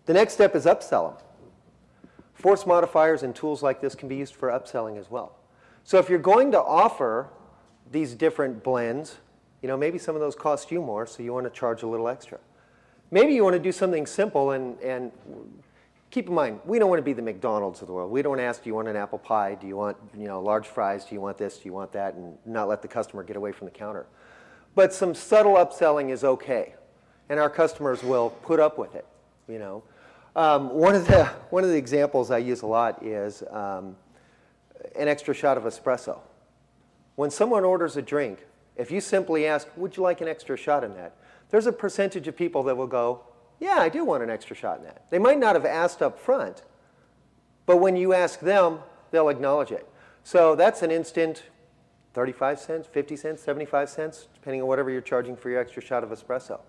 The next step is upsell them. Force modifiers and tools like this can be used for upselling as well. So if you're going to offer these different blends, maybe some of those cost you more, so you want to charge a little extra. Maybe you want to do something simple, and keep in mind, we don't want to be the McDonald's of the world. We don't ask, do you want an apple pie? Do you want large fries? Do you want this? Do you want that? And not let the customer get away from the counter. But some subtle upselling is okay, and our customers will put up with it. One of the examples I use a lot is an extra shot of espresso. When someone orders a drink, if you simply ask, would you like an extra shot in that? There's a percentage of people that will go, yeah, I do want an extra shot in that. They might not have asked up front, but when you ask them, they'll acknowledge it. So that's an instant 35 cents, 50 cents, 75 cents, depending on whatever you're charging for your extra shot of espresso.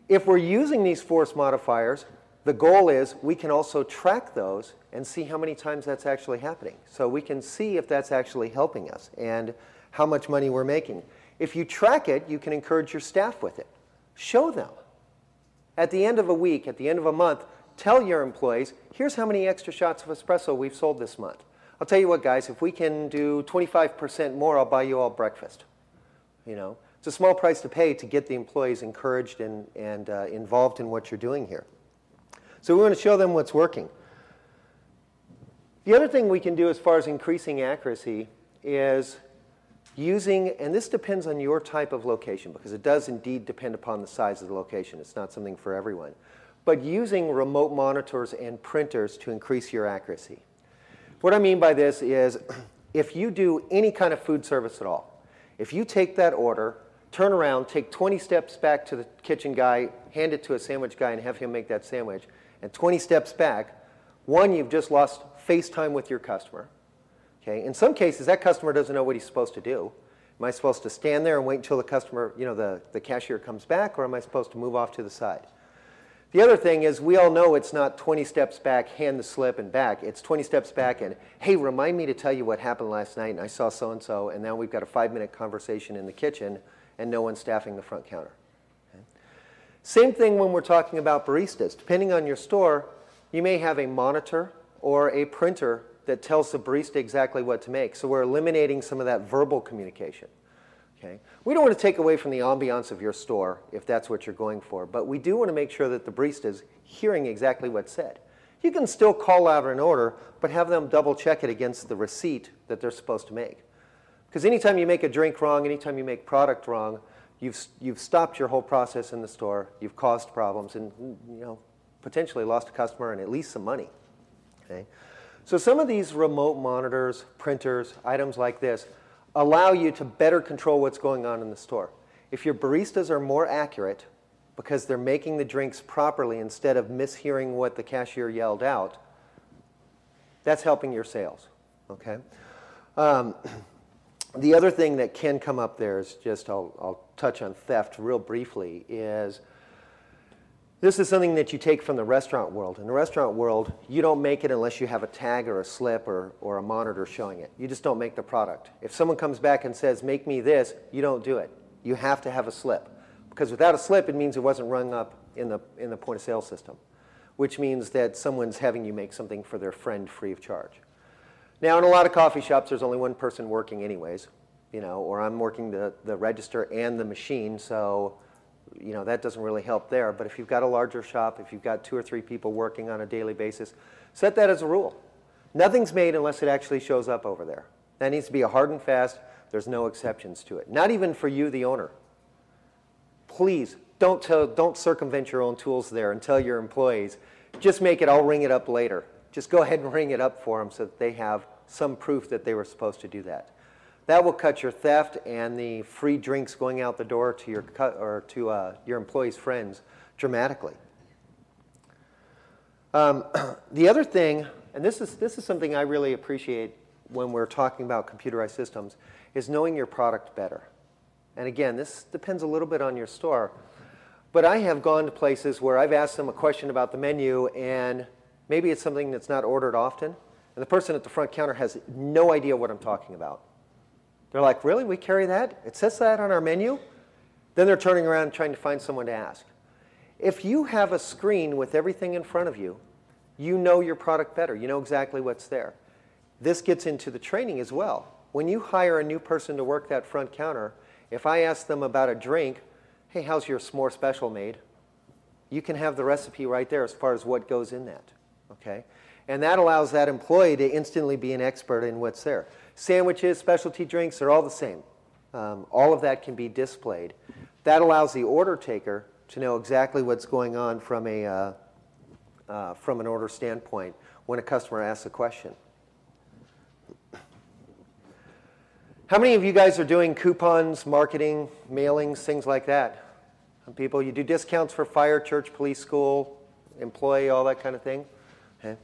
If we're using these force modifiers, the goal is we can also track those and see how many times that's actually happening. So we can see if that's actually helping us and how much money we're making. If you track it, you can encourage your staff with it. Show them. At the end of a week, at the end of a month, tell your employees, here's how many extra shots of espresso we've sold this month. I'll tell you what, guys, if we can do 25% more, I'll buy you all breakfast. It's a small price to pay to get the employees encouraged and involved in what you're doing here. So we want to show them what's working. The other thing we can do as far as increasing accuracy is using, and this depends on your type of location, because it does indeed depend upon the size of the location. It's not something for everyone. But using remote monitors and printers to increase your accuracy. What I mean by this is if you do any kind of food service at all, if you take that order, turn around, take 20 steps back to the kitchen guy, hand it to a sandwich guy and have him make that sandwich, and 20 steps back, one, you've just lost face time with your customer. Okay? In some cases, that customer doesn't know what he's supposed to do. Am I supposed to stand there and wait until the customer, the cashier comes back, or am I supposed to move off to the side? The other thing is we all know it's not 20 steps back, hand the slip, and back. It's 20 steps back and, hey, remind me to tell you what happened last night, and I saw so-and-so, and now we've got a 5-minute conversation in the kitchen, and no one's staffing the front counter. Okay? Same thing when we're talking about baristas. Depending on your store, you may have a monitor or a printer that tells the barista exactly what to make. So we're eliminating some of that verbal communication. Okay? We don't want to take away from the ambiance of your store if that's what you're going for, but we do want to make sure that the barista is hearing exactly what's said. You can still call out an order, but have them double check it against the receipt that they're supposed to make. Because anytime you make a drink wrong, anytime you make product wrong, you've stopped your whole process in the store, you've caused problems, and potentially lost a customer and at least some money. Okay? So some of these remote monitors, printers, items like this allow you to better control what's going on in the store. If your baristas are more accurate because they're making the drinks properly instead of mishearing what the cashier yelled out, that's helping your sales. Okay? The other thing that can come up there is just, I'll touch on theft real briefly, is this is something that you take from the restaurant world. In the restaurant world, you don't make it unless you have a tag or a slip or a monitor showing it. You just don't make the product. If someone comes back and says, make me this, you don't do it. You have to have a slip. Because without a slip, it means it wasn't rung up in the point of sale system, which means that someone's having you make something for their friend free of charge. Now, in a lot of coffee shops, there's only one person working anyways, or I'm working the register and the machine, so that doesn't really help there. But if you've got a larger shop, if you've got 2 or 3 people working on a daily basis, set that as a rule. Nothing's made unless it actually shows up over there. That needs to be a hard and fast. There's no exceptions to it. Not even for you, the owner. Please, don't circumvent your own tools there and tell your employees, just make it, I'll ring it up later. Just go ahead and ring it up for them so that they have some proof that they were supposed to do that. That will cut your theft and the free drinks going out the door to your employees' friends dramatically. The other thing, and this is something I really appreciate when we're talking about computerized systems, is knowing your product better. And again, this depends a little bit on your store, but I have gone to places where I've asked them a question about the menu, and maybe it's something that's not ordered often, and the person at the front counter has no idea what I'm talking about. They're like, really? We carry that? It says that on our menu? Then they're turning around and trying to find someone to ask. If you have a screen with everything in front of you, you know your product better. You know exactly what's there. This gets into the training as well. When you hire a new person to work that front counter, if I ask them about a drink, hey, how's your s'more special made? You can have the recipe right there as far as what goes in that, okay? And that allows that employee to instantly be an expert in what's there. Sandwiches, specialty drinks are all the same. All of that can be displayed. That allows the order taker to know exactly what's going on from an order standpoint when a customer asks a question. How many of you guys are doing coupons, marketing, mailings, things like that? Some people, you do discounts for fire, church, police, school, employee, all that kind of thing? Okay.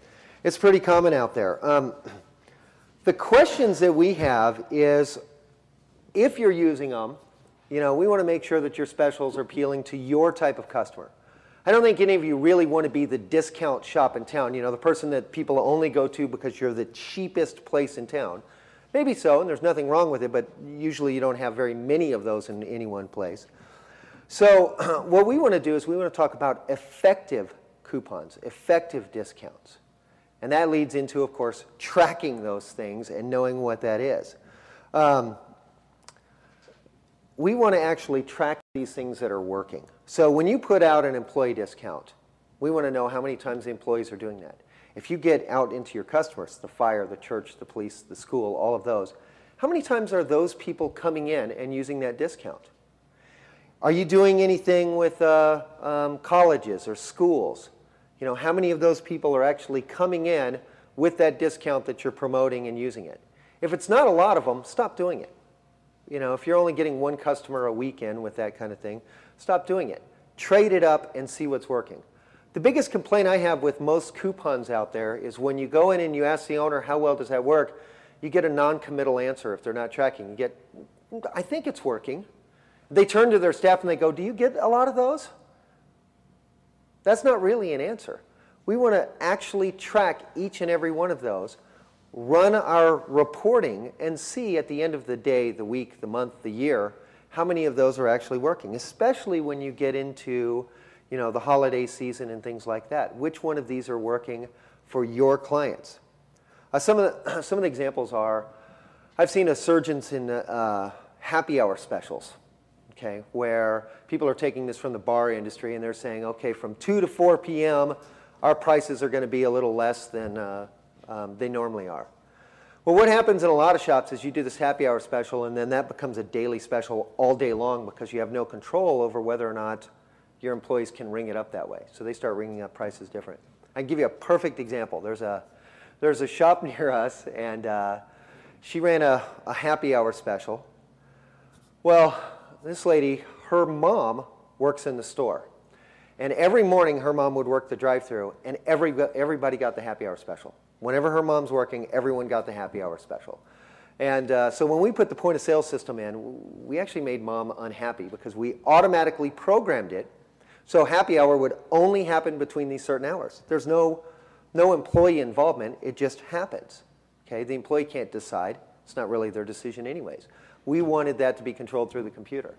It's pretty common out there. The questions that we have is, if you're using them, we want to make sure that your specials are appealing to your type of customer. I don't think any of you really want to be the discount shop in town, the person that people only go to because you're the cheapest place in town. Maybe so, and there's nothing wrong with it, but usually you don't have very many of those in any one place. So what we want to do is we want to talk about effective coupons, effective discounts. And that leads into, of course, tracking those things and knowing what that is. We want to actually track these things that are working. So when you put out an employee discount, we want to know how many times the employees are doing that. If you get out into your customers, the fire, the church, the police, the school, all of those, how many times are those people coming in and using that discount? Are you doing anything with colleges or schools? How many of those people are actually coming in with that discount that you're promoting and using it? If it's not a lot of them, stop doing it. If you're only getting one customer a weekend with that kind of thing, stop doing it. Trade it up and see what's working. The biggest complaint I have with most coupons out there is when you go in and you ask the owner, how well does that work? You get a non-committal answer if they're not tracking. You get, I think it's working. They turn to their staff and they go, do you get a lot of those? That's not really an answer. We want to actually track each and every one of those, run our reporting, and see at the end of the day, the week, the month, the year, how many of those are actually working, especially when you get into the holiday season and things like that. Which one of these are working for your clients? Some of the examples are, I've seen a surgence in happy hour specials, okay, where people are taking this from the bar industry and they're saying, okay, from 2 to 4 p.m., our prices are going to be a little less than they normally are. Well, what happens in a lot of shops is you do this happy hour special and then that becomes a daily special all day long because you have no control over whether or not your employees can ring it up that way. So they start ringing up prices different. I can give you a perfect example. There's a shop near us and she ran a happy hour special. Well, this lady, her mom works in the store. And every morning her mom would work the drive-thru and everybody got the happy hour special. Whenever her mom's working, everyone got the happy hour special. And so when we put the point of sale system in, we actually made mom unhappy because we automatically programmed it so happy hour would only happen between these certain hours. There's no employee involvement, it just happens. Okay? The employee can't decide. It's not really their decision anyways. We wanted that to be controlled through the computer.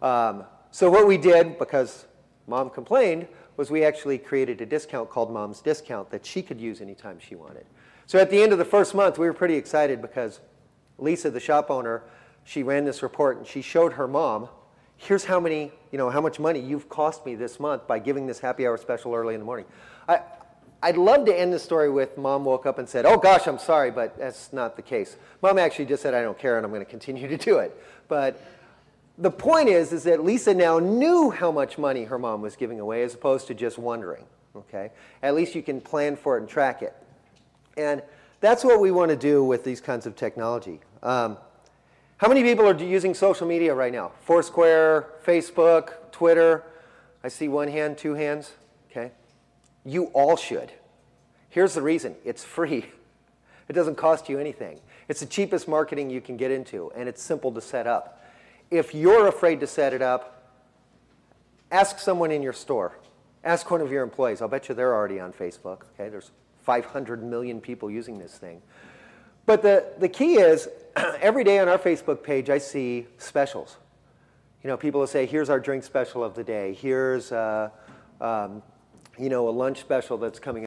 So what we did, because mom complained, was we actually created a discount called Mom's Discount that she could use anytime she wanted. So at the end of the first month, we were pretty excited because Lisa, the shop owner, she ran this report and she showed her mom, here's how much money you've cost me this month by giving this happy hour special early in the morning. I'd love to end the story with mom woke up and said, oh gosh, I'm sorry, but that's not the case. Mom actually just said, I don't care and I'm going to continue to do it. But the point is that Lisa now knew how much money her mom was giving away as opposed to just wondering. Okay? At least you can plan for it and track it. And that's what we want to do with these kinds of technology. How many people are using social media right now? Foursquare, Facebook, Twitter. I see one hand, two hands. Okay? You all should. Here's the reason. It's free. It doesn't cost you anything. It's the cheapest marketing you can get into, and it's simple to set up. If you're afraid to set it up, ask someone in your store. Ask one of your employees. I'll bet you they're already on Facebook. Okay? There's 500 million people using this thing. But the key is, every day on our Facebook page, I see specials. People will say, here's our drink special of the day. Here's you know, a lunch special that's coming